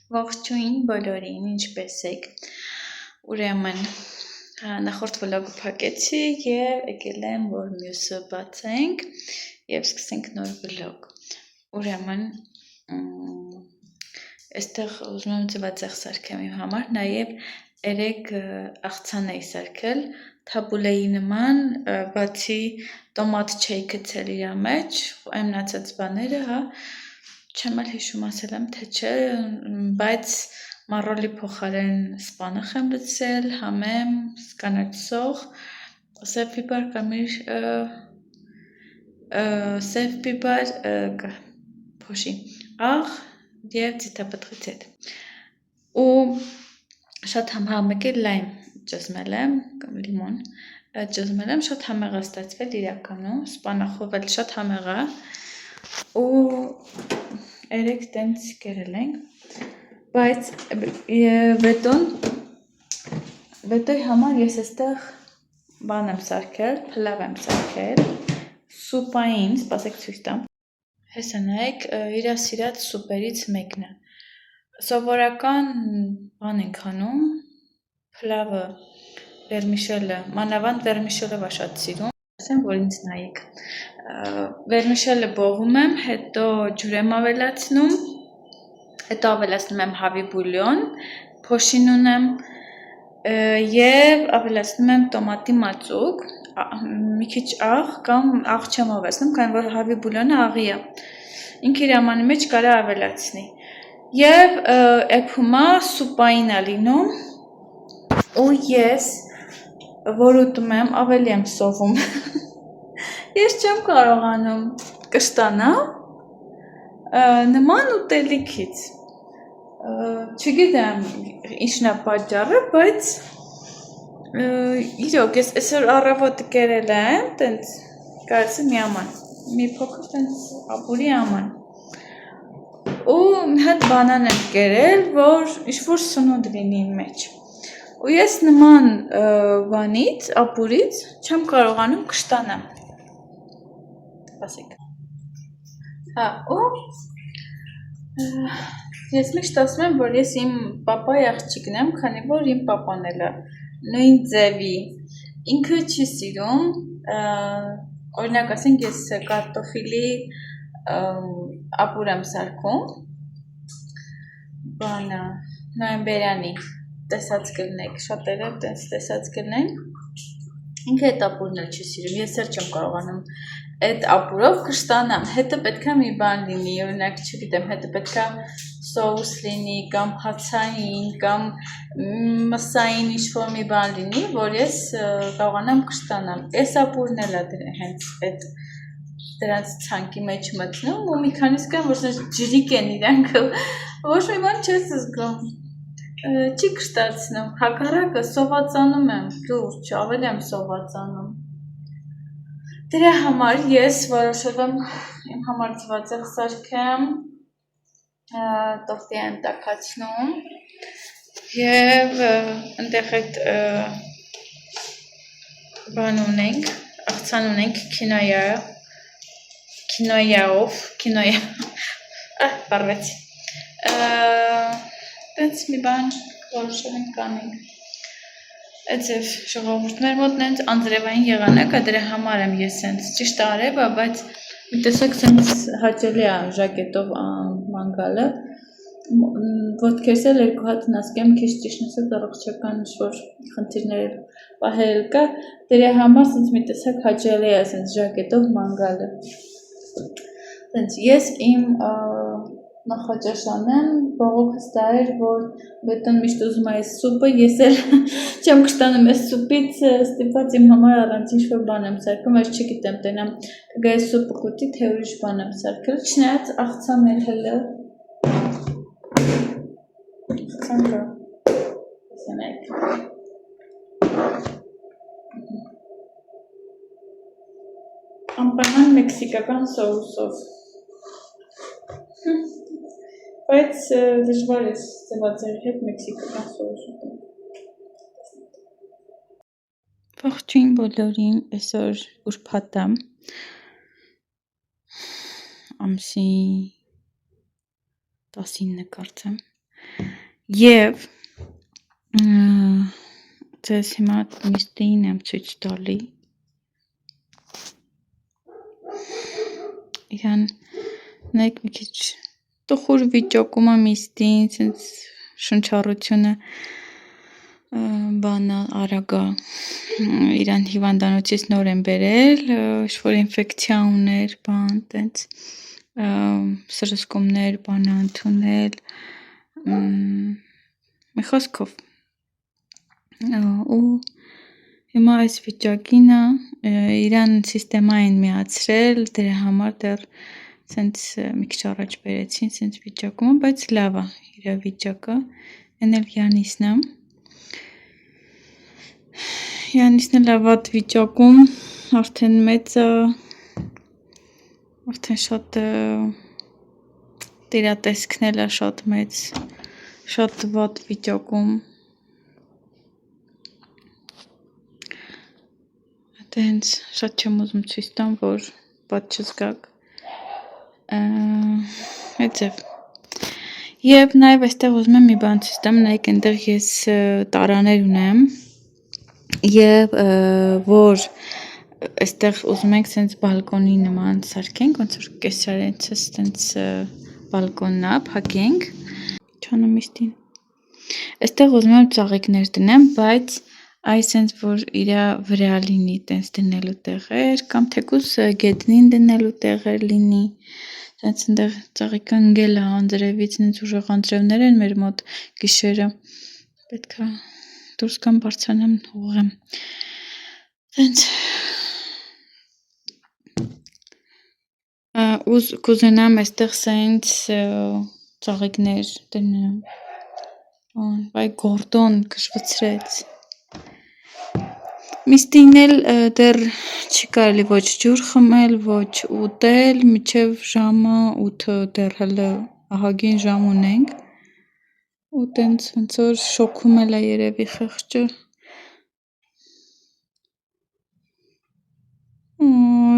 Ողջույն բոլորին, ինչպես եք։ Ուրեմն նախորդ վլոգը փակեցի եւ եկել եմ, որ մյուսը բացենք եւ սկսենք նոր վլոգ։ Ուրեմն այստեղ ուզում եմ ձվածեղ սարքեմ իմ համար, նաեւ 3 աղցան էի սարքել, թաբուլեի նման, բացի տոմատ չէի գցել իր մեջ, այն մնացած բաները, հա, չեմ էլ հիշում ասել եմ, թե չէ, բայց մարոլի փոխարեն սպանախ եմ լցրել, համեմ, կանաչսող, սև բիբար, կարմիր, սև բիբար, փոշի, աղ եւ ձիթապտղից հետ։ Ու շատ մեկ էլ լայմ ճզմել եմ, կամ լիմոն ճզմել եմ, շատ համեղ է ստացվել իրականում, սպանախով էլ շատ համեղ է, ու 3 տենց կերել ենք, բայց վետոյի համար ես այստեղ բան եմ սարքել, փլավ եմ սարքել, սուպային, սպասեք ցույց տամ, հեսա նայեք, իրա սիրած սուպերից մեկն է, սովորական բան ենք անում, փլավը, վերմիշելը, մանավանդ վերմիշելը շատ սիրում, ասեմ, որ ինձ նայեք, վերմիշելը բողում եմ, հետո ջուր եմ ավելացնում, հետո ավելացնում եմ հավի բուլյոն, փոշին ունեմ եւ ավելացնում եմ տոմատի մածուկ, մի քիչ աղ կամ աղ չեմ ավելացնում, քանի որ հավի բուլյոնը աղի է, ինքը իր ամանի մեջ կարա ավելացնի եւ էփումա սուպային է լինում ու ես որ ուտում եմ ավելի եմ սովում ես չեմ կարողանում կշտանալ նման ուտելիքից չգիտեմ ինչն է պատճառը, բայց իրոք ես այսօր առավոտը կերել եմ, տենց կարծեմ մի աման, մի փոքր տենց ապուրի աման ու մի հատ բանան եմ կերել, որ ինչ-որ սնունդ լինի իմ մեջ ու ես նման բանից, ապուրից չեմ կարողանում կշտանամ Սպասեք հա, ու ես միշտ ասում եմ, որ ես իմ պապայի աղջիկն եմ, քանի որ իմ պապան էլ է նույն ձևի, ինքը չի սիրում, օրինակ ասենք ես կարտոֆիլի ապուր եմ սարքում, բանը, նոյեմբերյանի, տեսած կլնեք, շատերը տեսած կլնեն, ինքը այդ ապուրն էլ չի սիրում, ես էլ չեմ կարողանում այդ ապուրով կշտանամ, հետը պետքա մի բան լինի, օրինակ չգիտեմ, հետը պետքա սոուս լինի, կամ հացային, կամ մսային ինչ-որ մի բան լինի, որ ես կարողանամ կշտանամ, այս ապուրն էլ է հենց այդ դրանց ցանկի մեջ մտնում, ու մի քանիսը կան, որ ջրիկ են իրանք, ոչ մի բան չես զգում, չի կշտացնում, հակառակը սովածանում եմ, լուրջ, ավելի եմ սովածանում Դրա համար ես որոշել եմ իմ համար ձվածեղ սարքեմ, տորտի եմ տաքացնում և ընդեղ այդ բան ունենք, աղցան ունենք կինոյա, պարվեցի, տենց մի բան որոշել ենք կանենք Այդև ժողովուրդ մեր մոտ նենց անձրևային եղանակ է, դրա համար եմ ես սենց ճիշտ արև է, բայց մի տեսակ սենց հաճելի է ժակետով մանգալը, ոտքերս էլ 2 հատ նասկեմ քիչ ճիշտ նսել առողջական ինչ-որ խնդիրներ պահել կա, դրա համար սենց մի տեսակ հաճելի է սենց ժակետով մանգալը, սենց ես իմ նախաճաշանեմ, բողոքս դա էր, որ բետոն միշտ ուզում է այս սուպը, ես էլ չեմ կշտանում այս սուպից, ստիպված իմ համար առանց ինչ-որ բան եմ սարքում, այս չգիտեմ, տենամ կգա այս սուպը կուտի, թե ուրիշ բան եմ սարքել, չնայած աղցա մեր հլը, աղցան կա, սենայք, անպայման մեքսիկական սոուսով, բայց դժվար ես ձվածեղի հետ մեքսիկական սոուս ուտեմ։ Ողջույն բոլորին, այսօր ուրբաթ է, ամսի 19 կարծեմ, Եվ ձեզ հիմա միստին եմ ցույց տալի։ Իրան նայեք մի քիչ տխուր վիճակում է միստին, ցենց շնչառությունը բանա արագա իրան հիվանդանոցից նոր են բերել, ինչ-որ ինֆեկցիա ուներ, բան, տենց սրսկումներ, բան ընդունել, մի խոսքով ու հիմա այս վիճակին է իրան սիստեմա են միացրել, դրա համար դեռ ցենց մի քիչ առաջ բերեցին ցենց վիճակում, բայց լավ է իր վիճակը, այն էլ Յանիսն է։ Յանիսն էլ լավ վիճակում, արդեն մեծ է, արդեն շատ տիրատեսքն էլ է շատ մեծ, շատ վատ վիճակում։ Հենց շատ չեմ ուզում ցույց տամ, որ բաց չզգաք։ Այդձև։ Եվ նաև այստեղ ուզում եմ մի բան ցույց տամ, նայեք այնտեղ ես տարաներ ունեմ եւ որ այստեղ ուզում ենք sense բալկոնի նման սարքենք, ոնց որ կեսարենցս sense բալկոնն է, փակենք։ Չանեմ իստին։ Այստեղ ուզում եմ ծաղիկներ դնեմ, բայց այս sense որ իր վրա լինի տենց դնելու տեղեր, կամ թեկուզ գետնին դնելու տեղեր լինի, տենց այնտեղ ծաղիկը ընկել է անձրևից, նենց ուժեղ անձրևներ են մեր մոտ գիշերը, պետք է դուրս կամ բարձրանամ ուղղեմ, տենց կուզենամ այստեղ sense ծաղիկներ դնեմ, վայ գորդոն կշվցրեց։ Միստին էլ դեռ չի կարելի ոչ ջուր խմել, ոչ ուտել, մինչև ժամը 8 դեռ հələ ահագին ժամ ունենք։ Ու տենց ոնց որ շոքում էլ է երևի խեղճը։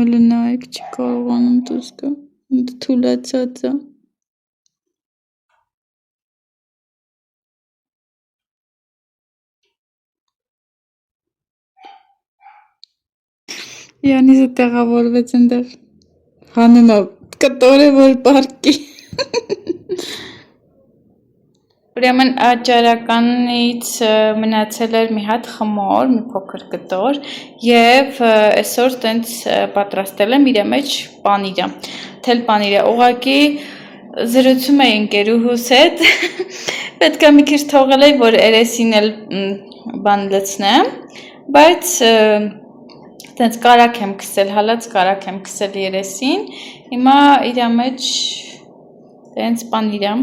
Էլի նայեք չի կարողանում դուրս գա, թուլացած է։ Յանիսը տեղավորվեց այնտեղ, հանում է կտոր է, որ պարկի։ Ուրեմն աճարականից մնացել էր մի հատ խմոր, մի փոքր կտոր եւ այսօր տենց պատրաստել եմ իր մեջ պանիրը, թել պանիրը, ուղղակի զրուցում էի ընկերուհուս հետ, պետք է մի քիչ թողել էի, որ երեսին էլ բան լցնեմ, բայց տենց կարակ եմ քսել, հալած կարակ եմ քսել երեսին, հիմա իր մեջ տենց պանիրը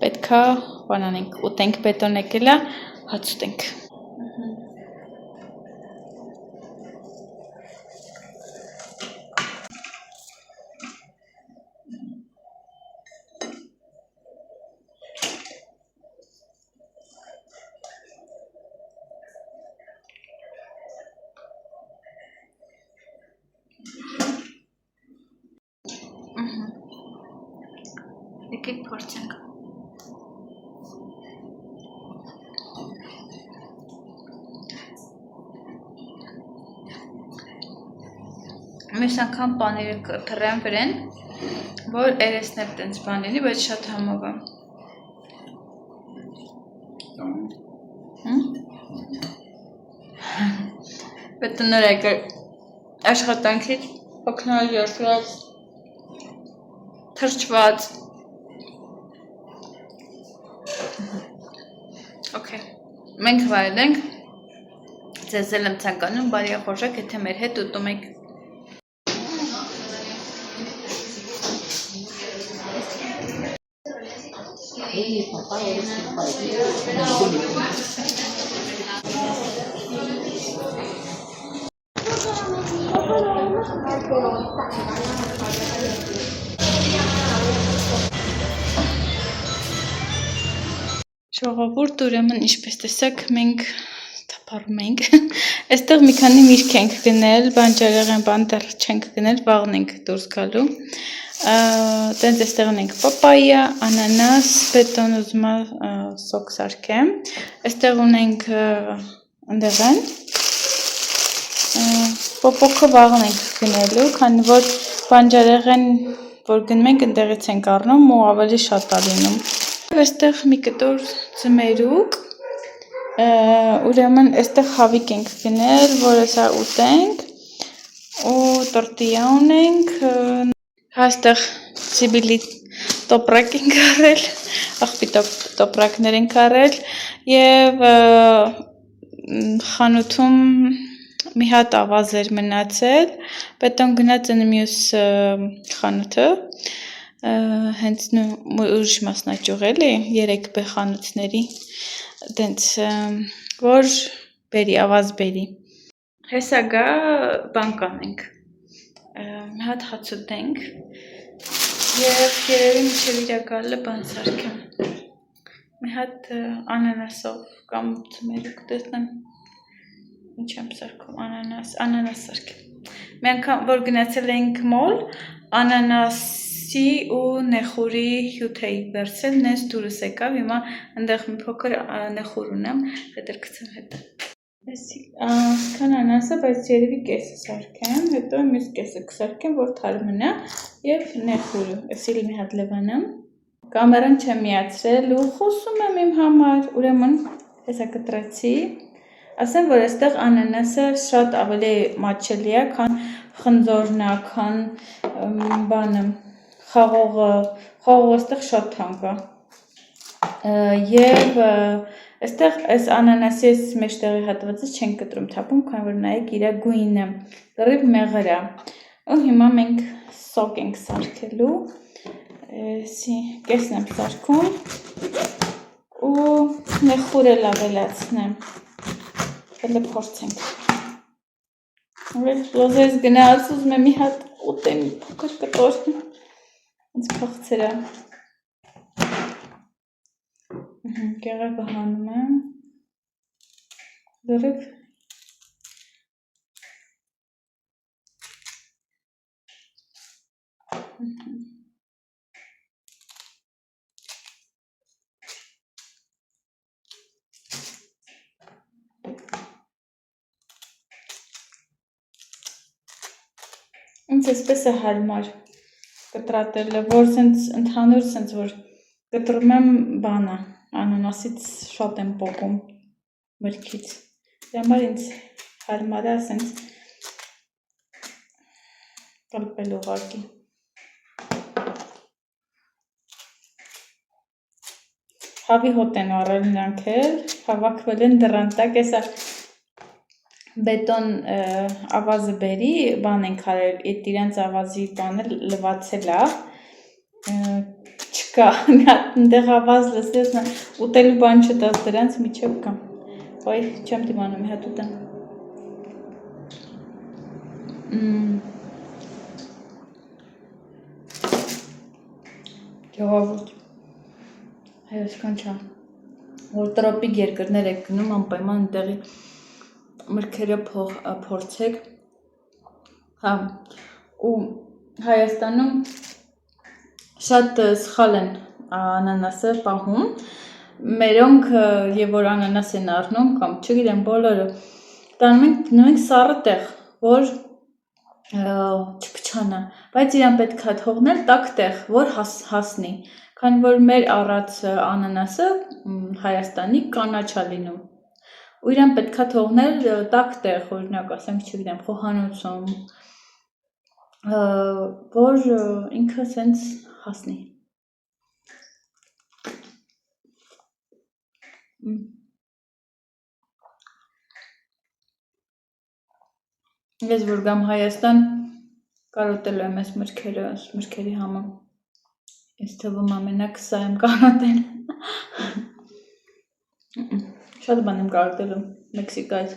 պետք է բան անենք, ուտենք, բետոն եկել է, հաց ուտենք։ Եկեք փորձենք։ Մյուս անգամ պանիրը թռեմ վրեն, որ երեսն էլ տենց բան լինի, բայց շատ համով է։ Պետք է նոր եկել աշխատանքից, օգնել յորսված, թրջված։ Okay, մենք վայելենք, ձեզ էլ եմ ցանկանում, բարի ախորժակ, եթե մեր հետ ուտում եք։ Ժողովուրդ, ուրեմն ինչպես տեսակ մենք սփառում ենք։ Այստեղ մի քանի միրգ ենք գնել, բանջարեղեն բան դեռ չենք գնել, վաղն ենք դուրս գալու։ Տենց այստեղ ունենք պապայա, անանաս, բետոն ուզում սոկ սարքեմ։ Այստեղ ունենք ընդեղեն։ Պոպոկը վաղն ենք գնելու, քանի որ բանջարեղեն որ գնում ենք ընդեղից ենք առնում ու ավելի շատ է լինում։ Այստեղ մի կտոր ձմերուկ, ուրեմն այստեղ հավիկ ենք գնել, որը սա ուտենք ու տորտիա ունենք, այստեղ սիբիլի տոպրակ ենք առել, աղբի տոպրակներ ենք առել և խանութում մի հատ ավազ էր մնացել, պետք գնաց են մյուս խանութը, հենց ուրիշ մասնաճյուղ էլի, 3B խանութների, դենց, որ բերի, ավազ բերի։ Հեսա գա բան կանենք, մի հատ հաց ուտենք և երևի մինչև իրակալը բան սարքեմ, մի հատ անանասով կամ ձմերուկ տեսնեմ, ինչ եմ սարքում, անանաս սարքեմ։ Մի անգամ, որ գնացել ենք մոլ, անանասի ու նեխուրի հյութ էի վերցրել, նենց դուրս եկավ, հիմա ընդեղ մի փոքր նեխուր ունեմ, հետր գցեմ հետը։ Քան անանասը, բայց երևի կեսը սարքեմ, հետո մյուս կեսը կսարքեմ, որ թարմնա և նեխուրը, էսիլ մի հատ լվանամ։ Կամերան չեմ միացրել ու խոսում եմ իմ համար, ուրեմն հեսա կտրեցի, ասեմ, որ այստեղ անանասը շատ ավելի մատչելի է, քան խնձորնա, քան բանը, խաղողը այստեղ շատ թանկ է։ Եվ այստեղ այս անանասի այս մեջտեղի հատվածը չենք կտրում թափում, քանի որ նայեք իր գույնը, լրիվ մեղր է։ Ու հիմա մենք սոկ ենք սարքելու, կեսն եմ սարքում ու նեխուր էլ ավելացնեմ, հելը փորձենք։ Լոզես գնաց, ուզում եմ մի հատ ուտեմ, փոքր կտոր, ինձ փոխցր է։ Կեղևը հանում եմ, լրիվ ինձ այսպես է հարմար կտրատելը, որ ընդհանուր սենց որ կտրում եմ բանը, անանասից շատ եմ պոկում մրգից, համար ինձ հարմար է սենց կլպել ուղարկի։ Հավի հոտ են առել նրանք էլ, հավաքվել են դռան տակ, եսա բետոն ավազը բերի, բան ենք արել, այդ իրանց ավազի բանը լվացել է, չկա, մի հատ ընդեղ ավազ լսես, ուտելու բան չտաս դրանց միջև կա, ոյ, չեմ դիմանում, մի հատ ուտեմ։ Գեղավուրդ, հայոսքան չա, որ տրոպիկ երկրներ եք գնում, անպայման ընդեղի մրգերը փորձեք, հա, ու Հայաստանում շատ սխալ են անանասը պահում, մերոնք և որ անանաս են առնում, կամ չգիտեմ բոլորը, դնում ենք սառը տեղ, որ չփչանա, բայց իրան պետք է թողնել տաք տեղ, որ հասնի, քանի որ մեր առած անանասը Հայաստանի կանաչ է լինում, ու իրան պետք է թողնել տաք տեղ, օրինակ, ասենք, չգիտեմ, խոհանոցում, որ ինքը սենց հասնի։ Ես որ գամ Հայաստան, կարոտելու եմ այս մրգերը, այս մրգերի համը, ես թվում ամենակ սա եմ կարոտել։ Շատ բան եմ կարոտելու Մեքսիկայից,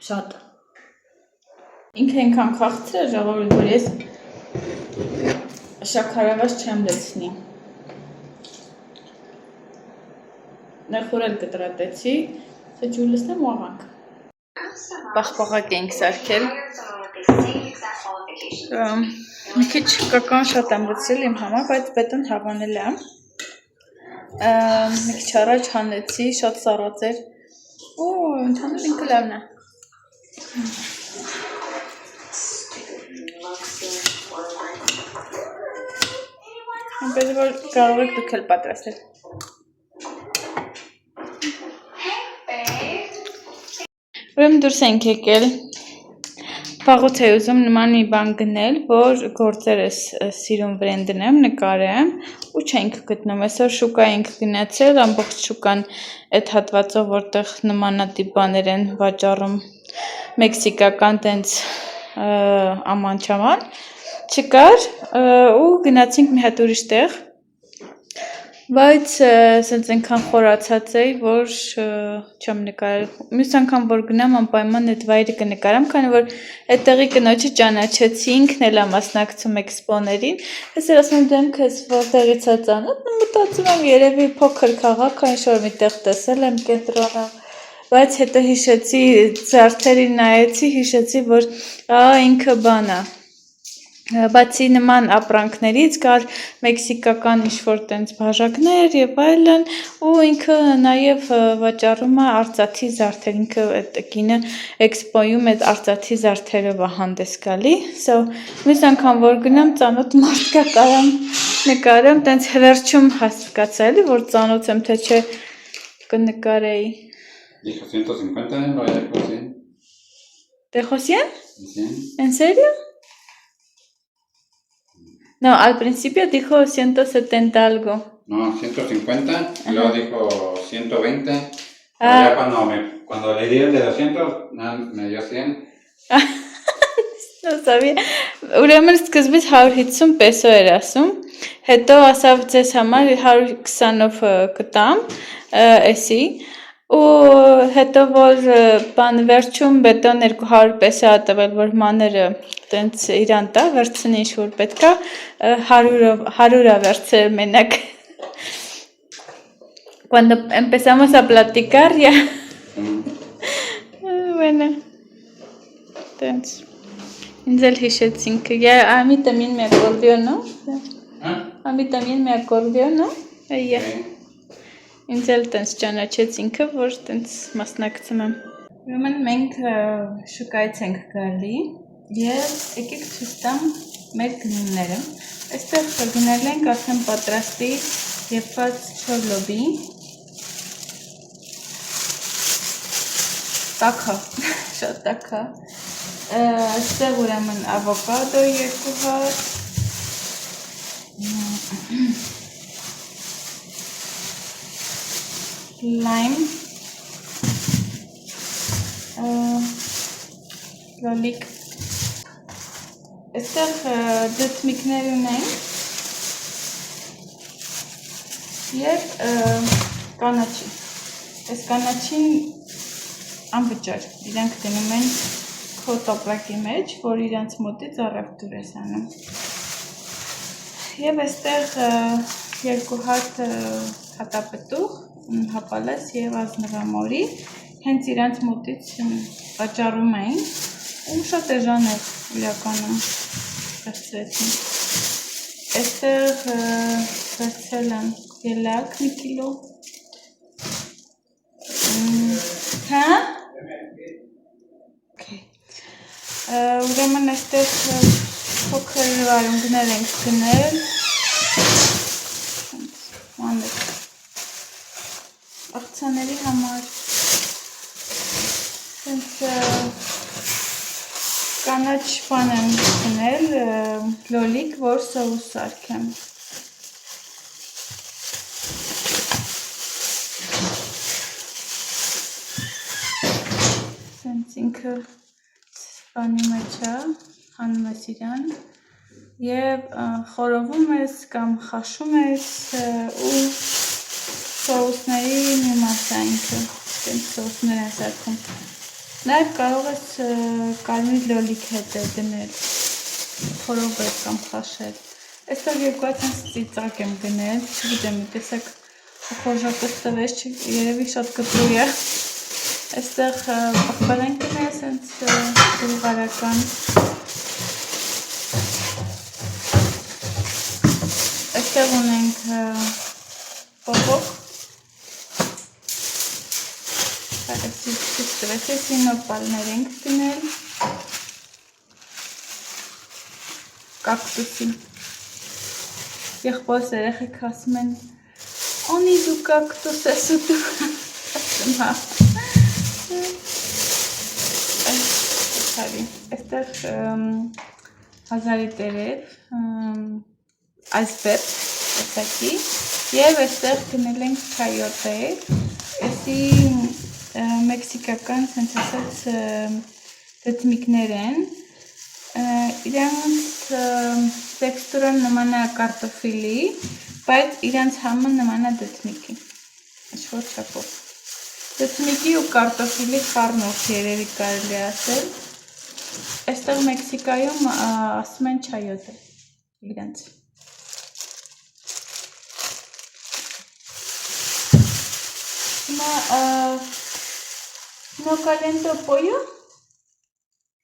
շատ։ Ինքը ինքան քաղցր է ժողովուրդ, որ ես շաքարավազ չեմ լցնի։ Նեխուր էլ կտրատեցի, Ջուլիսն եմ ուղանք։ Բախբաղակ ենք սարքել։ Մի քիչ կական շատ եմ լցրել իմ համար, բայց բետոն հավանել եմ։ Մի քիչ առաջ հանեցի, շատ սառած էր։ Ընդհանուր ինքը լավն է։ Այնպես որ կարող եք դուք էլ պատրաստել։ Ուրեմն դուրս ենք եկել։ Վաղուց էի ուզում նման մի բան գնել, որ գործերս սիրուն բրենդն եմ, նկարեմ ու չենք գտնում։ Այսօր շուկա ենք գնացել, ամբողջ շուկան այդ հատվածով, որտեղ նմանատիպ բաներ են վաճառում, մեքսիկական տենց աման-չաման չկար ու գնացինք մի հատ ուրիշ տեղ, բայց սենց այնքան խորացած էի, որ չեմ նկարել։ Մյուս անգամ որ գնամ անպայման այդ վայրը կնկարեմ, քանի որ այդտեղի կնոջը ճանաչեցի, ինքն էլ է մասնակցում էքսպոներին։ Ես էլ ասում եմ դեմքս որտեղից է ծանոթ, մտածում եմ երևի փոքր քաղաք, ինչ-որ միտեղ տեսել եմ կենտրոնում, բայց հետո հիշեցի, զարդերին նայեցի, հիշեցի, որ ինքը բան է։ Բացի նման ապրանքներից կար մեքսիկական ինչ-որ տենց բաժակներ եւ այլն, ու ինքը նաեւ վաճառում է արծաթի զարդեր, ինքը այդ կինը էքսպոյում այդ արծաթի զարդերով է հանդես գալի, մյուս անգամ որ գնամ ծանոթ մարդ կա կարամ նկարեմ, տենց վերջում հասկացա էլի, որ ծանոթ եմ, թե չէ կնկարեի։ Dijo 150 en lo de cocina. ¿Dijo 100? 100. ¿En serio? No, al principio dijo 170 algo. No, 150, y luego dijo 120. Ya cuando le di el de 200, me dio 100. No sabía. Ուրեմն սկզբից 150 peso էր ասում, հետո ասավ ձեզ համար 120-ով կտամ, էսի, ու հետո որ բան վերջում բետոն 200 peso է տվել, որ մաները տենց իրան տա, վերցնի ինչ-որ պետքա, 100-ը վերցրել մենակ։ Cuando empezamos a platicar ya. Bueno. Tens. Inz el hishetsink. Ya a mí también me acordió, ¿no? A mí también me acordió, ¿no? Ella. Ինձ էլ տենց ճանաչեցինքը, որ տենց մասնակցում եմ։ Ուրեմն մենք շուկայից ենք գալի եւ եկեք ցույց տամ մեր գնումները։ Այստեղ գնել ենք արդեն պատրաստի եփած չորլոբի։ Տակա, շատ տակա։ Այստեղ ուրեմն ավոկադո 2 հատ։ Lime, լոլիկ, այստեղ դծմիկներ ունենք և կանաչի, այս կանաչին անվճար, իրանք դնում են քո տոպրակի մեջ, որ իրանց մոտից առևտուր ես անում և այստեղ 2 հատ հատապտուղ հապալես և ազնվամորի, հենց իրանց մոտից վաճառում էին, ու շատ էժան էր իրականում վերցրեցին։ Այստեղ վերցրել եմ ելակ մի կիլո։ Հա? Ուրեմն այստեղ փոքր արունգներ ենք գնել։ Աղցաների համար կանաչ բան եմ գնել, լոլիկ, որ սոուս սարքեմ։ Սենց ինքը բանի մեջ է, հանում ես իրան և խորովում ես կամ խաշում ես ու սոուսների մի մասա ինքը, տենց սոուսներ են սարքում։ Նաև կարող ես կարմիր լոլիկ հետ դնել, խորովել կամ խաշել։ Այստեղ 2 հատ ծիծակ եմ գնել, չգիտեմ, տեսակ խորժակս տվես, երևի շատ կտրուկ է։ Այստեղ պղպել ենք գնել սենց բուլղարական։ Այստեղ ունենք պողոք։ Այսի նոպալներ ենք գնել։ Կակտուսի։ Եղբորս երեխեք ասում են «Ոնի դու կակտուս ես ու դու»։ Ասում հա։ Այստեղ հազարի տերև, այսբերդ, տեսակի, և այստեղ գնել ենք չայոտեր, այսի մեքսիկական սենց ասած դծմիկներ են, իրանց տեքստուրան նման է կարտոֆիլի, բայց իրանց համը նման է դծմիկի, ինչ-որ չափով։ Դծմիկի ու կարտոֆիլի խառնուրդ երևի կարելի ասել, այստեղ Մեքսիկայում ասում են չայոտե իրանց։ ¿No caliento pollo?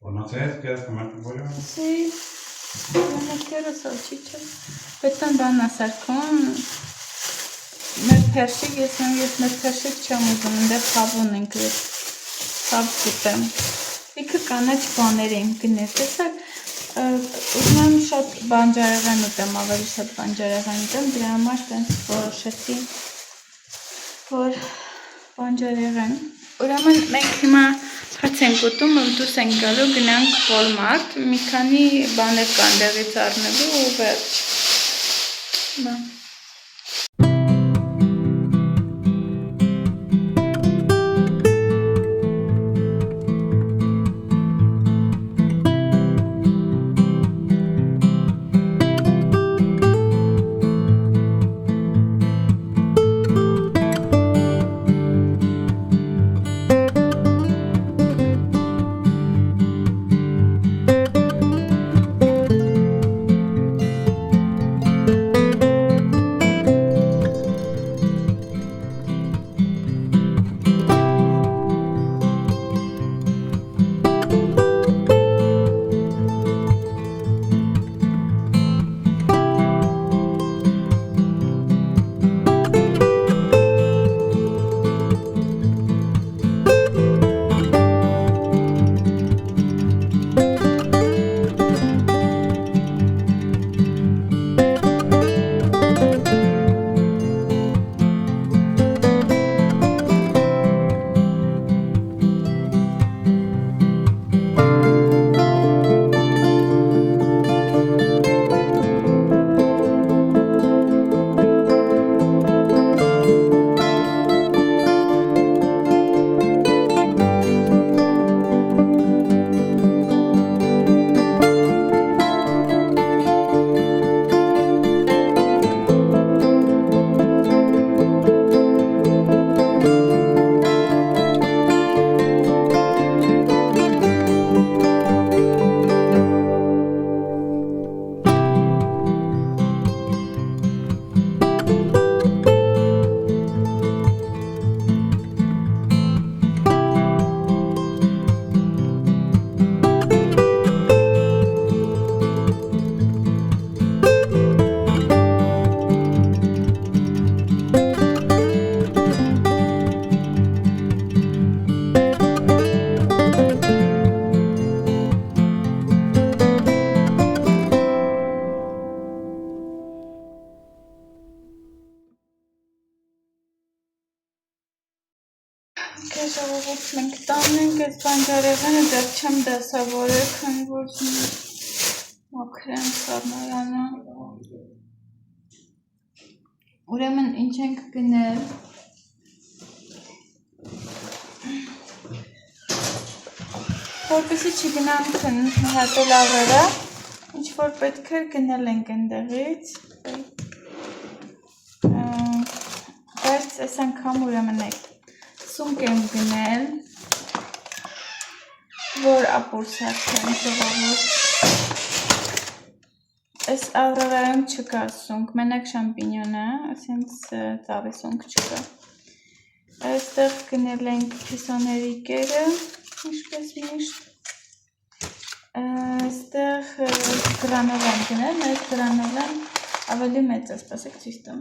¿Conoces? ¿Quieres comer tu pollo? Sí, yo no quiero salchicha. Պետքան բան ասարկում, մեր փերշիկ, ես մեր փերշիկ չեմ ուզում, ընդեղ խավ ունենք, խավ կուտեմ։ Իքը կանաչ բաներ եմ գնել, տեսակ, ուզում եմ շատ բանջարեղեն ուտեմ, ավելի շատ բանջարեղեն ուտեմ, դրա համար տենց որոշեցի, որ բանջարեղեն։ Ուրեմն մենք հիմա հաց ենք ուտում, դուս ենք գալու, գնանք Walmart, մի քանի բաներ կան դեղից առնելու ու վերջ։ Ժողովուրդ մենք տանենք այս բանջարեղենը դեռ չեմ դասավորել, քանի որ մաքր եմ սառնարանը։ Ուրեմն ինչ ենք գնել։ Որպեսզի չգնան հատել ավերը, ինչ որ պետք է գնել ենք այնտեղից։ Բայց այս անգամ ուրեմն սունկ եմ գնել, որ ապուր սարքեմ ժողովուրդ։ Այս Ավրորայում չկա սունկ, մենակ շամպինյոն է, ասենց ծավի սունկ չկա։ Այստեղ գնել ենք փիսոների կերը, ինչպես միշտ։ Այստեղ գրանոլ եմ գնել, այս գրանոլան ավելի մեծ է, սպասեք ցույց տամ։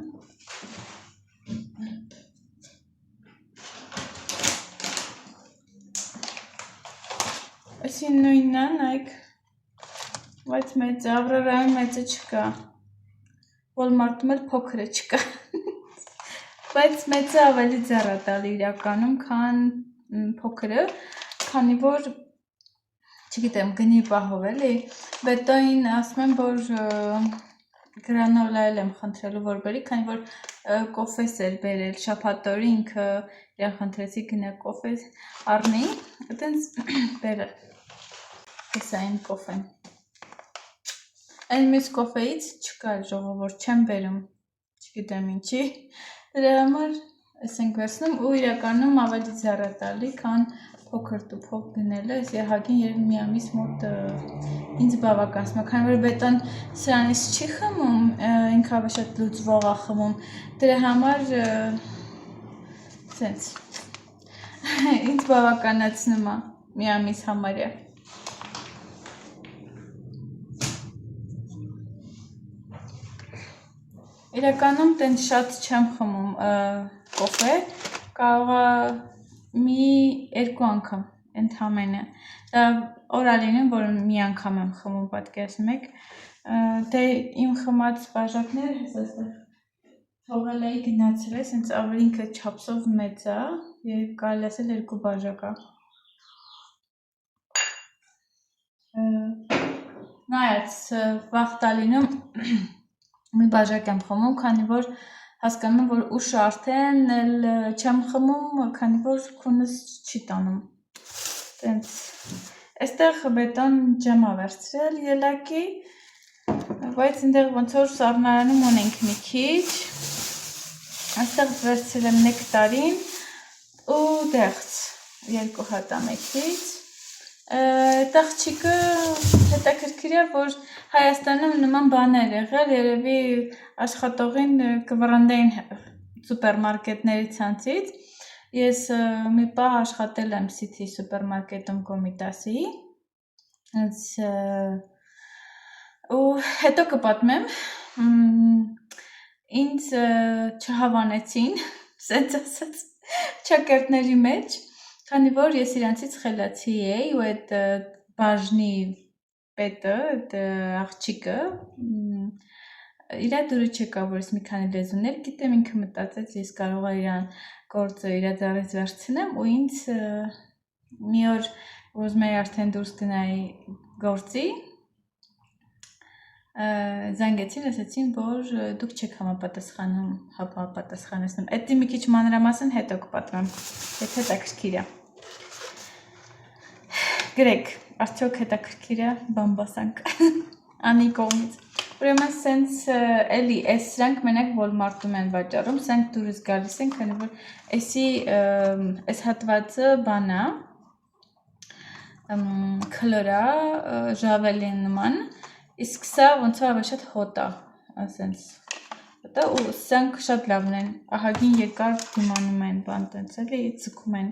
Այսին նույնն է, նայեք, բայց մեծ է, Ավրորայում մեծը չկա, Walmart-ում էլ փոքրը չկա, բայց մեծը ավելի ձեռատալ իրականում, քան փոքրը, քանի որ, չգիտեմ, գնի պահով էլի, Բետոին ասում եմ, որ գրանոլայել եմ խնդրելու, որ բերի, քանի որ կոֆես էր բերել, շաբաթօրը ինքը իրան խնդրեցի գնա կոֆես առնի, այտենց բերել, հեսա իմ կոֆեն, այն մյուս կոֆեից չկա ժողովուրդ, չեմ բերում, չգիտեմ ինչի, դրա համար ես ենք վերցնում ու իրականում ավելի ձեռատալի, քան փոքր տուփով գնելը, այս երհագին երբ մի ամիս մոտ ինձ բավականացնում է, քանի որ Բետոն սրանից չի խմում, ինքը ավելի շատ լուծվող է խմում, դրա համար սենց ինձ բավականացնում է մի ամիս համարյա։ Իրականում տենց շատ չեմ խմում կոֆե, կարող է մի 2 անգամ ընդամենը, դա օր ա լինում, որ մի անգամ եմ խմում, պատկերացնում եք, դե իմ խմած բաժակները հես այստեղ թողել էի գնացել է, սենց ավելի ինքը չափսով մեծ է, երբ կարելի ասել 2 բաժակ է։ Նայած վաղ տա լինում մի բաժակ եմ խմում, քանի որ հասկանում եմ, որ ուշը արդեն էլ չեմ խմում, քանի որ քունս չի տանում։ Տենց այստեղ Բետոն ջեմ ա վերցրել ելակի, բայց այնտեղ ոնց որ սառնարանում ունենք մի քիչ։ Այստեղ վերցրել եմ նեկտարին ու դեղց 2 հատ ամեքից։ Տաղճիկը հետաքրքիր է, որ Հայաստանում նման բաներ եղել, երևի աշխատողին կվռնդեին սուպերմարկետների ցանցից, ես մի պահ աշխատել եմ City սուպերմարկետում Կոմիտասի, ու հետո կպատմեմ, ինձ չհավանեցին, սենց ասած, ճակերտների մեջ, քանի որ ես իրանցից խելացի էի ու այդ բաժնի պետը, այդ աղջիկը, իրա դուրը չեկա, որ ես մի քանի լեզուներ գիտեմ, ինքը մտածեց, ես կարող եմ իրան գործը իրա ձեռից վերցնեմ ու ինձ մի օր ուզում էի արդեն դուրս գնայի գործի, զանգեցին, ասացին, որ դուք չեք համապատասխանում, համապատասխանեցնում, էդի մի քիչ մանրամասն հետո կպատմեմ, եթե հետաքրքիր է։ Գրեք, արդյոք հետաքրքիր է, բամբասանք, անի կողմից։ Ուրեմն սենց էլի, այս սրանք մենակ Walmart-ում են վաճառում, սրանք դուրս գալիս են, քանի որ այս հատվածը բան է, քլոր է, ժավելի նման, իսկ սա ոնց որ ավելի շատ հոտ է, ասենց, ու սրանք շատ լավն են, ահագին երկար դիմանում են, բան տենց էլի, ձգում են,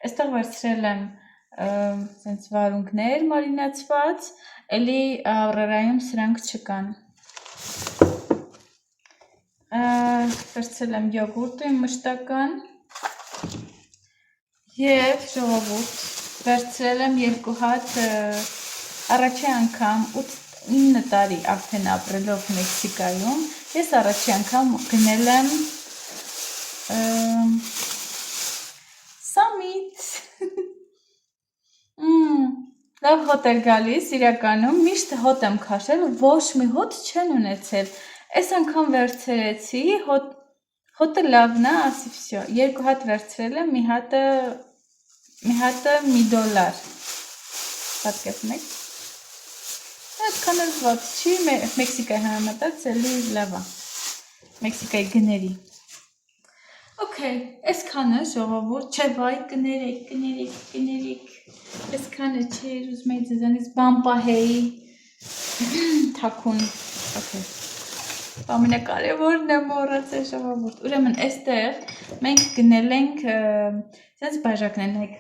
այստեղ վերցրել եմ սենց վարունգներ մարինացված, էլի Ավրորայում սրանք չկան, վերցրել եմ յոգուրտը մշտական և ժողովուրդ, վերցրել եմ 2 հատ առաջի անգամ 9 տարի արդեն ապրելով Մեքսիկայում, ես առաջի անգամ գնել եմ Սամիտ, լավ հոտ էր գալիս իրականում, միշտ հոտ եմ քաշել, ոչ մի հոտ չեն ունեցել, այս անգամ վերցրեցի, հոտը լավն է, ասի վсё, 2 հատ վերցրել եմ, մի հատը $1, պատկերացնում եք, այդքան էլ վատ չի, Մեքսիկայի համեմատած էլի լավ է, Մեքսիկայի գների, Okay, այսքանը ժողովուրդ, չէ վայ, կներեք, այսքանը չէր, ուզում էի ձեզանից բան պահեի, թաքուն, okay, ամենակարևորն է մոռացել ժողովուրդ։ Ուրեմն այստեղ մենք գնել ենք sense բաժակներ,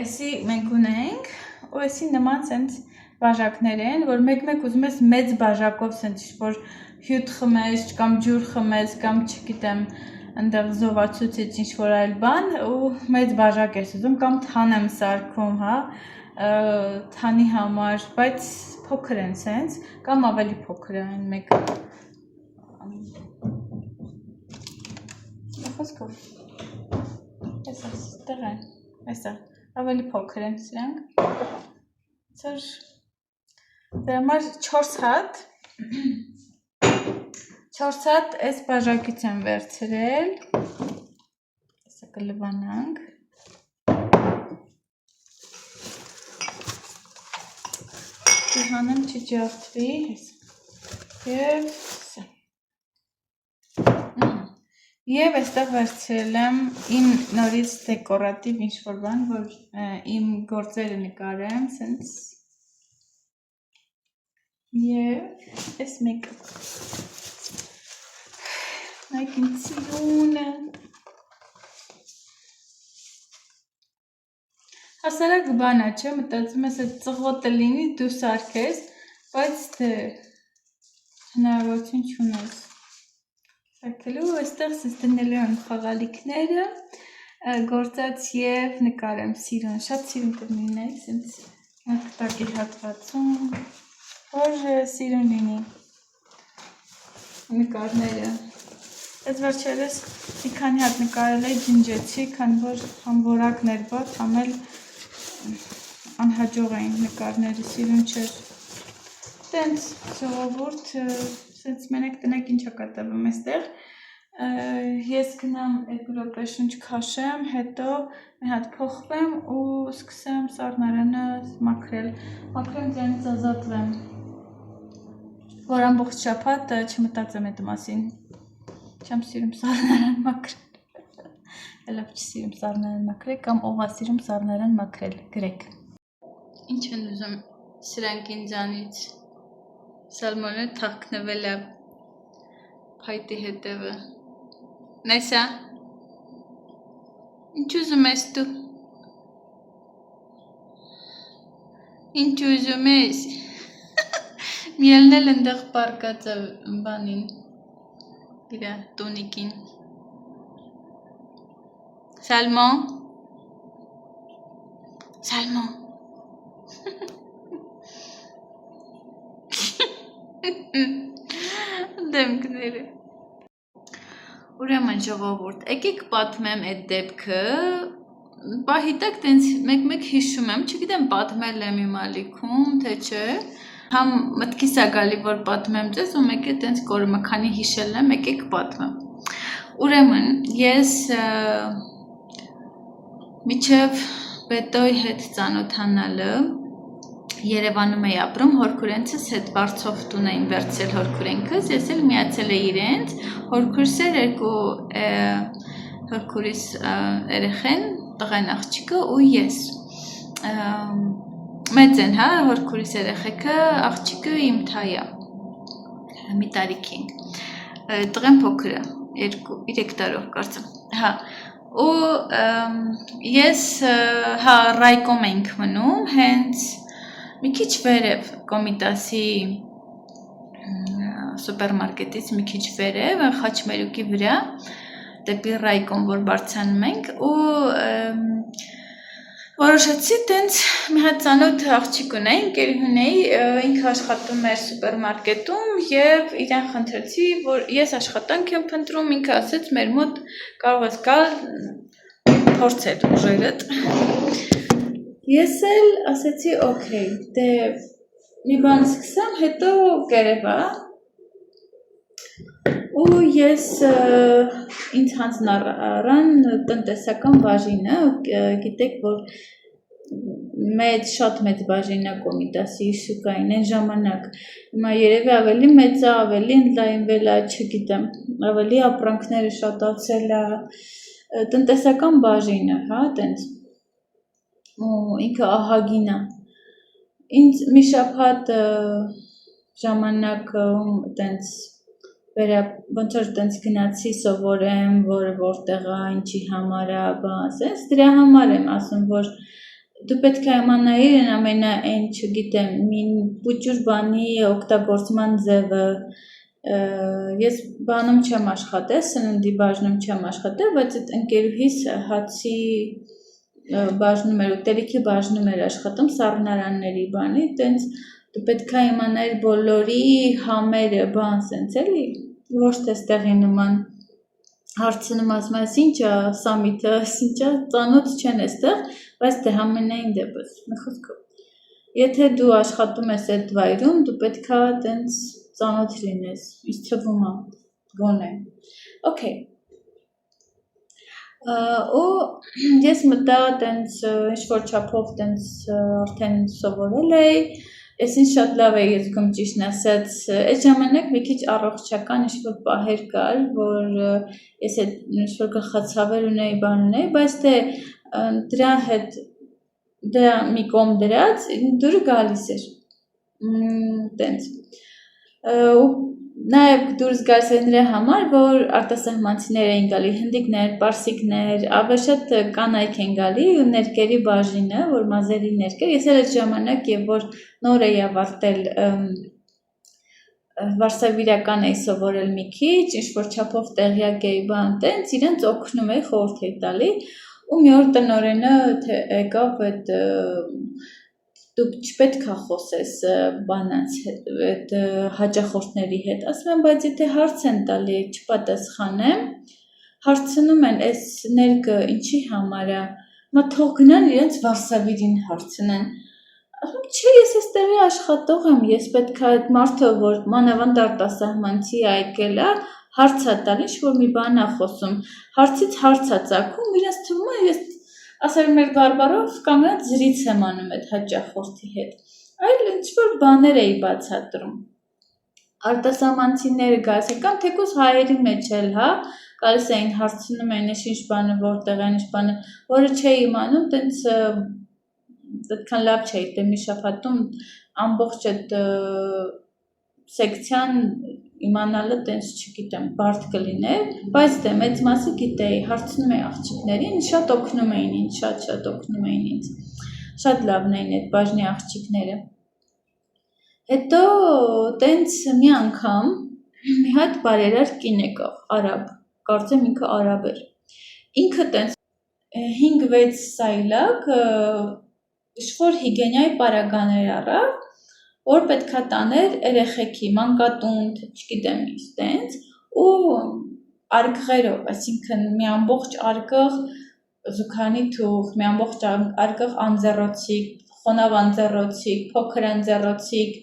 այսի մենք ունենք, ու այսի նման sense բաժակներ են, որ մեկ-մեկ ուզում ես մեծ բաժակով sense որ հյութ խմես, կամ ջուր խմես, կամ չգիտեմ, այնտեղ զովացուցից ինչ-որ այլ բան, ու մեծ բաժակ ես ուզում, կամ թան եմ սարքում, հա, թանի համար, բայց փոքր են sense, կամ ավելի փոքր են մեկը։ Խոսքով, այստեղ են, այստեղ, ավելի փոքր են սրանք, ծր, դրա համար 4 հատ, 4 հատ այս բաժակից եմ վերցրել, այսա կլվանանք, հանեմ չջարդվի, և այստեղ վերցրել եմ իմ նորից դեկորատիվ ինչ-որ բան, որ իմ գործերը նկարեմ, սենց, և այս մեկը, նայք իմ ծիրունը, հասարակ բանա չէ, մտածում ես այդ ծղոտը լինի, դու սարքես, բայց դե հնարավորություն չունես սարքելու, այստեղ սենց դնելու եմ խաղալիքները, գործած և նկարեմ սիրուն, շատ սիրուն կլինեք, սենց մակտակի հատվածում, որ սիրուն լինի նկարները, այս վերջերս մի քանի հատ նկարել էի ջնջեցի, քանի որ համ որակներ բաց, համ էլ անհաջող էին նկարները, սիրուն չէր, տենց ժողովուրդ, սենց մենակ տնեք ինչա կատարվում այստեղ, ես գնամ 2 րոպե շունչ քաշեմ, հետո մի հատ փոխվեմ ու սկսեմ սառնարանը մաքրել, մաքրեմ դրանից ազատվեմ, որ ամբողջ շաբաթ չմտածեմ այդ մասին, չեմ սիրում սառնարան մաքրել, լավ չսիրում սառնարան մաքրել կամ ով ասիրում սառնարան մաքրել, գրեք։ Ինչ են ուզում սրանք ինձանից, Սալմոնը թաքնվել է փայտի հետևը, Նեսա, ինչ ուզում ես դու, ինչ ուզում ես, միելն էլ ընդեղ պարկած է բանին, իրա տունիկին, Սալմոն, Սալմոն, դեմքները, ուրեմն ժողովուրդ, եկեք պատմեմ այդ դեպքը, պահիտակ տենց մեկ-մեկ հիշում եմ, չգիտեմ պատմել եմ իմ ալիքում, թե չէ, համ մտքիս է գալի, որ պատմեմ ձեզ, ու մեկ է տենց կորումը, քանի հիշել եմ, եկեք պատմեմ, ուրեմն, ես միջև Բետոյի հետ ծանոթանալը Երևանում էի ապրում, հորքուրենցս հետ վարձով տուն էին վերցրել հորքուրենքս, ես էլ միացել էի իրենց, հորքուրս էր երկու հորքուրիս երեխեն, տղեն աղջիկը ու ես, մեծ են, հա, հորքուրիս երեխեքը, աղջիկը իմ թայա, մի տարիքի ենք, տղեն փոքր է, 3 տարով կարծեմ, հա, ու ես, հա, ռայկոմ ենք մնում, հենց մի քիչ վերև Կոմիտասի սուպերմարկետից մի քիչ վերև, խաչմերուկի վրա, դեպի ռայկոմ, որ բարձանում ենք, ու որոշեցի տենց մի հատ ծանոթ աղջիկ ունեի, ընկերուհի ունեի, ինքը աշխատում էր սուպերմարկետում և իրեն խնդրեցի, որ ես աշխատանք եմ փնտրում, ինքը ասեց մեր մոտ կարող ես գալ փորձել ուժերդ։ Ես էլ ասեցի օքեյ, դե մի բան սկսեմ, հետո կերևա ու ես ինձ հանձն առան տնտեսական բաժինը, գիտեք, որ շատ մեծ բաժին է Կոմիտասի շուկային այն ժամանակ, հիմա երևի ավելի մեծ է, ավելի ընդլայնվել է, չգիտեմ, ավելի ապրանքները շատացել է, տնտեսական բաժինը, հա, տենց, ու ինքը ահագին է, ինձ մի շաբաթ ժամանակ տենց ոնց որ տենց գնացի սովորեմ, որը որտեղ է, ինչի համար է, բաս, դրա համար եմ ասում, որ դու պետք է իմանայիր այն չգիտեմ, մի պուճուր բանի օգտագործման ձևը, ես բանում չեմ աշխատել, սննդի բաժնում չեմ աշխատել, բայց այդ ընկերուհիս հացի բաժնում էր, ուտելիքի բաժնում էր աշխատում, սառնարանների բանի, տենց դու պետք է իմանայիր բոլորի համերը, բան սենց էլի, ոչ թե ստեղի նման հարցնում ասում ես ինչա սամիթը, ինչա ծանոթ չեն էստեղ, բայց դե համենայն դեպս, մի խոսքով, եթե դու աշխատում ես այդ վայրում, դու պետք է տենց ծանոթ լինես, ինձ թվում է, գոնե, okay, ու ես մտա տենց ինչ-որ չափով տենց արդեն սովորել էի, ես ինձ շատ լավ էի զգում ճիշտն ասած, այդ ժամանակ մի քիչ առողջական ինչ-որ պահեր կար, որ ես այդ ինչ-որ գլխացավեր ունեի, բան ունեի, բայց դե դրա հետ, դրա մի կողմ դրած, դուրը գալիս էր, տենց, ու նաև դուրս գալիս էր նրա համար, որ արտասահմանցիներ էին գալի, հնդիկներ, պարսիկներ, ավելի շատ կանայք են գալի ու ներկերի բաժինը, որ մազերի ներկեր, ես էլ այդ ժամանակ և որ նոր էի ավարտել վարսավիրական էի սովորել մի քիչ, ինչ-որ չափով տեղյակ էի բան տենց, իրենց օգնում էի, խորհուրդ էի տալի ու մի օր տնօրենը եկավ այդ դուք չպետք է խոսես բանանց հետ, հաճախորդների հետ, ասում եմ, բայց եթե հարց են տալի, չպատասխանեմ, հարցնում են, այս ներկը ինչի համար է, մա թող գնան իրենց վարսավիրին հարցնեն, ասում չէ, ես էստեղի աշխատող եմ, ես պետք է այդ մարդը, որ մանավանդ արտասահմանցի եկել է, հարց է տալ, ինչ-որ մի բան է խոսում, հարցից հարց է ծագում, իրենց թվում է, ես ասել մեր բարբարով կանգնած զրից եմ անում այդ հաճախորդի հետ, այլ ինչ-որ բաներ էի բացատրում, արտասահմանցիները գալիս են, կամ թեկուզ հայերի մեջ էլ, հա, գալիս էին հարցնում էին, ինչ բանը, որտեղ են, ինչ բանը, որը չէի իմանում, տենց այդքան լավ չէի, դե մի շաբաթում ամբողջ այդ սեկցիան իմանալը տենց չգիտեմ, բարդ կլիներ, բայց դե մեծ մասը գիտեի, հարցնում էի աղջիկներին, շատ օգնում էին ինձ, շատ օգնում էին ինձ, շատ լավն էին այդ բաժնի աղջիկները։ Հետո տենց մի անգամ մի հատ բարերար կին եկավ, արաբ, կարծեմ ինքը արաբ էր, ինքը տենց 5-6 սայլակ ինչ-որ հիգենյայի պարագաներ առավ, որ պետք է տաներ երեխեքի, մանկատունդ, չգիտեմ ինչ տենց, ու արգղերով, այսինքն մի ամբողջ արգղ զուգանի թուղթ, մի ամբողջ արգղ անձեռոցիկ, խոնավ անձեռոցիկ, փոքր անձեռոցիկ,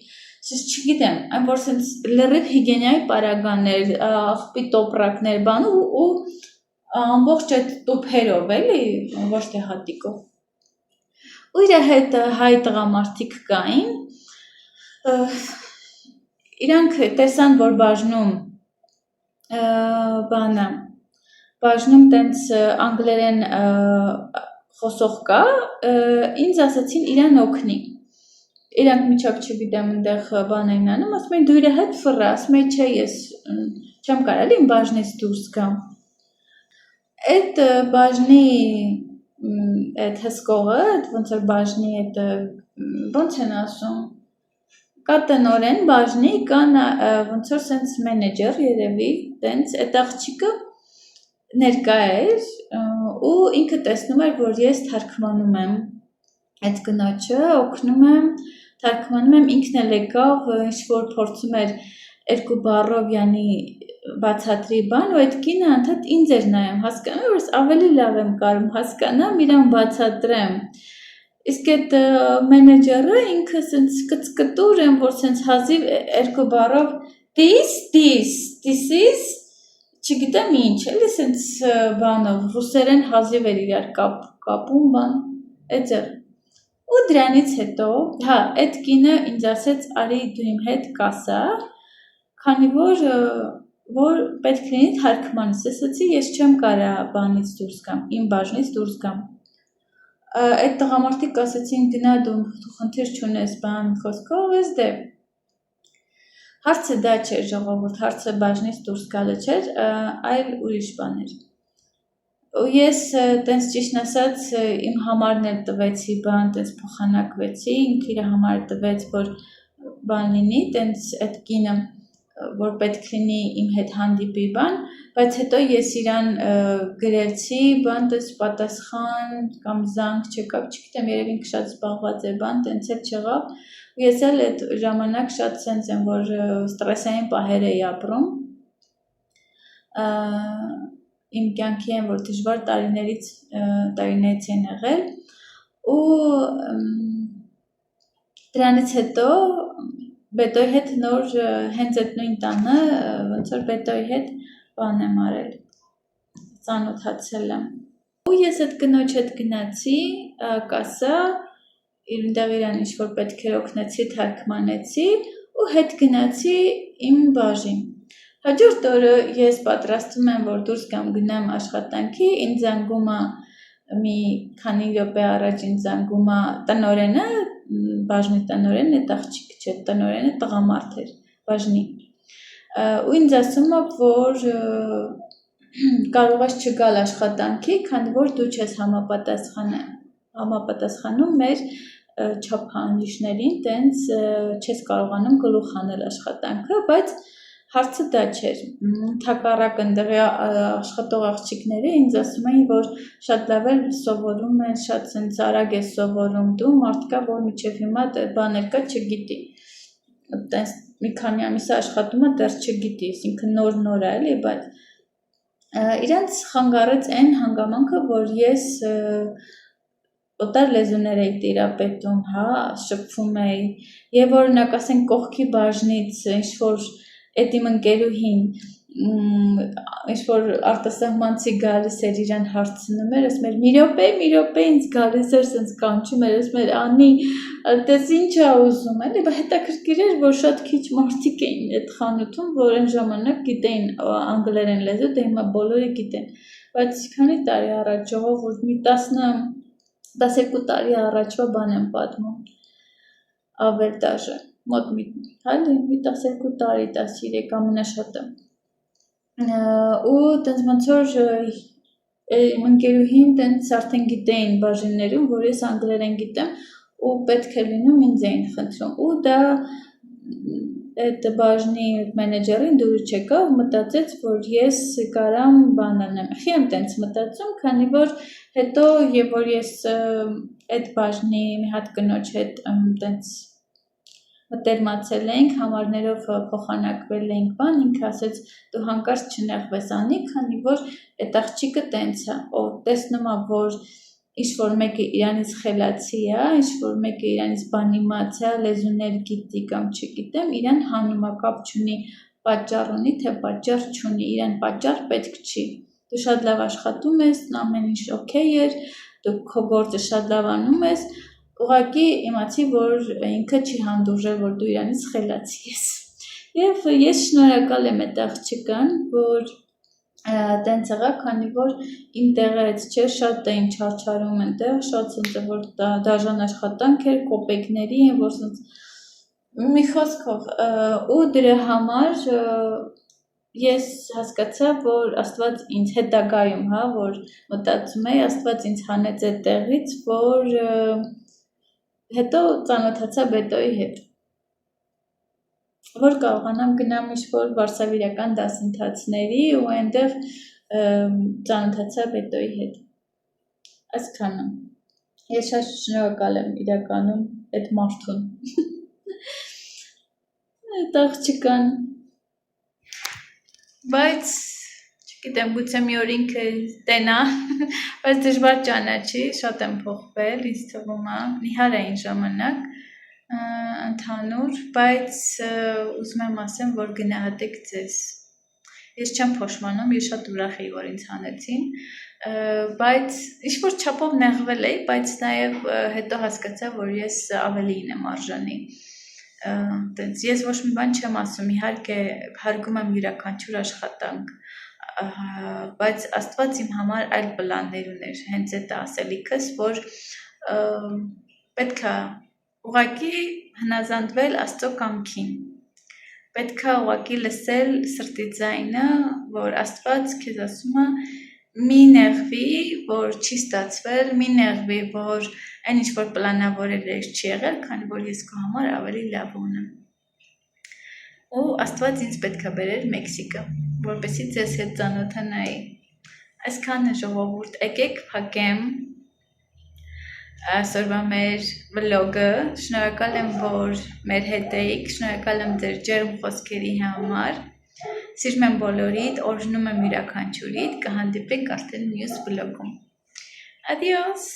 չգիտեմ, այն որ սենց լրիվ հիգենյայի պարագաներ, աղբի տոպրակներ, բան ու ամբողջ այդ տուփերով էլի, ոչ թե հատիկով։ Ու իր հետ հայ տղամարդիկ կային, իրանք տեսան, որ բաժնում բանը, բաժնում տենց անգլերեն խոսող կա, ինձ ասացին իրան օգնի, իրանք միջակ չգիտեմ ընդեղ բան էին անում, ասում էին դու իր հետ ֆռա, ասում էին չէ ես չեմ կարել իմ բաժնից դուրս գամ, այդ բաժնի այդ հսկողը, ոնց որ բաժնի այդ ոնց են ասում, կա տնօրեն բաժնի, կա ոնց որ սենց մենեջեր երևի, տենց այդ աղջիկը ներկա էր ու ինքը տեսնում էր, որ ես թարգմանում եմ այդ կնոջը, օգնում եմ, թարգմանում եմ, ինքն էլ եկավ, ինչ-որ փորձում էր երկու բառով յանի բացատրի բան ու այդ կինը անդադ ինձ էր նայում, հասկանում էր, որ ավելի լավ եմ կարում հասկանամ, իրան բացատրեմ, իսկ այդ մենեջերը ինքը սենց կծկտուր եմ, որ սենց հազիվ երկու բառով this is, չգիտեմ ինչ, էլի սենց բանով, ռուսերեն հազիվ էր իրար կապում բան, էձեր, ու դրանից հետո, հա, այդ կինը ինձ ասեց, արի դու իմ հետ կասա, քանի որ պետք լինի թարգմանս, ասացի, ես չեմ կարա բանից դուրս գամ, իմ բաժնից դուրս գամ, այդ տղամարդիկ ասեցին գնա դու խնդիր չունես բան խոսքով, ես դե, Հարցը դա չէր ժողովուրդ, հարցը բաժնից դուրս գալը չէր, այլ ուրիշ բաներ։ Ու ես տենց ճիշտն ասած իմ համարն էլ տվեցի բան, տենց փոխանակվեցի, ինքը իր համարը տվեց, որ բան լինի, տենց այդ կինը, որ պետք լինի իմ հետ հանդիպի բան, բայց հետո ես իրան գրեցի, բան տես պատասխան կամ զանգ չեկավ, չգիտեմ, երևի ինքը շատ զբաղված է բան, տենց էլ չեղավ, ու ես էլ այդ ժամանակ շատ սենց եմ, որ ստրեսային պահեր էի ապրում, իմ կյանքի եմ, որ դժվար տարիներից են եղել, ու դրանից հետո Բետոյի հետ նոր հենց այդ նույն տանը, ոնց որ Բետոյի հետ բան եմ արել, ծանոթացել եմ։ Ու ես այդ կնոջ հետ գնացի, կասա, իրնդեղ իրան ինչ-որ պետք էր օգնեցի, թարգմանեցի, ու հետ գնացի իմ բաժին։ Հաջորդ օրը ես պատրաստվում եմ, որ դուրս գամ գնամ աշխատանքի, ինձ զանգում է մի քանի րոպե առաջ ինձ զանգում է տնօրենը, բաժնի տնօրենն է, աղջիկ չէ, տնօրենը տղամարդ էր, բաժնի։ Ու ինձ ասում է, որ կարող ես չգալ աշխատանքի, քանի որ դու չես համապատասխանում մեր չափանիշներին, տենց չես կարողանում գլուխ անել աշխատանքը, բայց հարցը դա չէր, թակառակ ընդեղի աշխատող աղջիկները ինձ ասում էին, որ շատ լավ էլ սովորում են, շատ սենց արագ է սովորում դու, մարդկա, որ միջև հիմա բաներ կա չգիտի, տենց մի քանի ամիս աշխատում է, դեռ չգիտի, ինքը նոր է էլի, բայց իրանց խանգարեց այն հանգամանքը, որ ես օտար լեզուներ էի տիրապետում, շփվում էի, եւ օրինակ ասենք կողքի բաժնից ինչ-որ այդ իմ ընկերուհին ինչ-որ արտասահմանցի գալիս էր իրան հարցնում էր, ասում էր մի րոպե ինձ գալիս էր սենց կանչում էր, ասում էր Անի, տես ինչ ա ուզում էլի, բայց հետաքրքիր էր, որ շատ քիչ մարդիկ էին այդ խանութում, որ այն ժամանակ գիտեին անգլերեն լեզու, դե հիմա բոլորը գիտեն, բայց քանի տարի առաջ ժողովուրդ մի 12 տարի առաջվա բան եմ պատմում, ավել դաժե մոտ մի 12 տարի, 13 ամենաշատը ու տենց ոնց որ իմ ընկերուհին տենց արդեն գիտեին բաժիններում, որ ես անգլերեն գիտեմ ու պետք է լինում ինձ էին խնդրում ու դա այդ բաժնի մենեջերին դուրս չեկավ, մտածեց, որ ես կարամ բան անեմ, խի եմ տենց մտածում, քանի որ հետո եւ որ ես այդ բաժնի մի հատ կնոջ հետ տենց մտերմացել էինք, համարներով փոխանակվել էինք բան, ինքը ասեց դու հանկարծ չնեղվես Անի, քանի որ այդ աղջիկը տենց է, ով տեսնում է, որ ինչ-որ մեկը իրանից խելացի է, ինչ-որ մեկը իրանից բան իմացա, լեզուներ գիտի կամ չգիտեմ, իրան հանում է, կապ չունի, պատճառ ունի, թե պատճառ չունի, իրան պատճառ պետք չի։ Դու շատ լավ աշխատում ես, ամեն ինչ օքեյ էր, դու քո գործը շատ լավ անում ես, ուղղակի իմացի, որ ինքը չի հանդուրժել, որ դու իրանից խելացի ես։ Եվ ես շնորհակալ եմ այդ աղջկան, որ տենց եղավ, քանի որ իմ տեղը այդ չէ, շատ էին չարչարում այնտեղ, շատ սենց որ դաժան աշխատանք էր, կոպեկների, որ սենց մի խոսքով ու դրա համար ես հասկացա, որ Աստված ինձ հետագայում, որ մտածում էի, Աստված ինձ հանեց այդ տեղից, որ հետո ծանոթացա Բետոյի հետ, որ կարողանամ գնամ ինչ-որ վարսավիրական դասընթացների ու այնտեղ ծանոթացա Բետոյի հետ, այսքանը, ես շատ շնորհակալ եմ իրականում այդ մարդուն, այդ աղջկան, բայց չգիտեմ, գուցե մի օր ինքը տենա, բայց դժվար ճանաչի, շատ եմ փոխվել, ինձ թվում է, նիհար էին ժամանակ, ընդհանուր, բայց ուզում եմ ասեմ, որ գնահատեք ձեզ, ես չեմ փոշմանում, ես շատ ուրախ էի, որ ինձ հանեցին, բայց ինչ-որ չափով նեղվել էի, բայց նաև հետո հասկացա, որ ես ավելին եմ արժանի, ես ոչ մի բան չեմ ասում, իհարկե հարգում եմ յուրաքանչյուր աշխատանք, բայց Աստված իմ համար այլ պլաններ ուներ, հենց այդ ասելիքս, որ պետք է ուղղակի հնազանդվել Աստծո կամքին, պետք է ուղղակի լսել սրտի ձայնը, որ Աստված քեզ ասում է մի նեղվի, որ չի ստացվել, մի նեղվի, որ այն ինչ որ պլանավորել ես չի եղել, քանի որ ես քո համար ավելի լավ ունեմ։ Ու Աստված ինձ պետք է բերեր Մեքսիկա, որպեսզի ձեզ հետ ծանոթանայի։ Այսքանը ժողովուրդ, եկեք փակեմ այսօրվա մեր վլոգը, շնորհակալ եմ, որ մեր հետ էիք, շնորհակալ եմ ձեր ջերմ խոսքերի համար, սիրում եմ բոլորիդ, օրհնում եմ յուրաքանչյուրիդ, կհանդիպենք արդեն մյուս վլոգում։ Adios!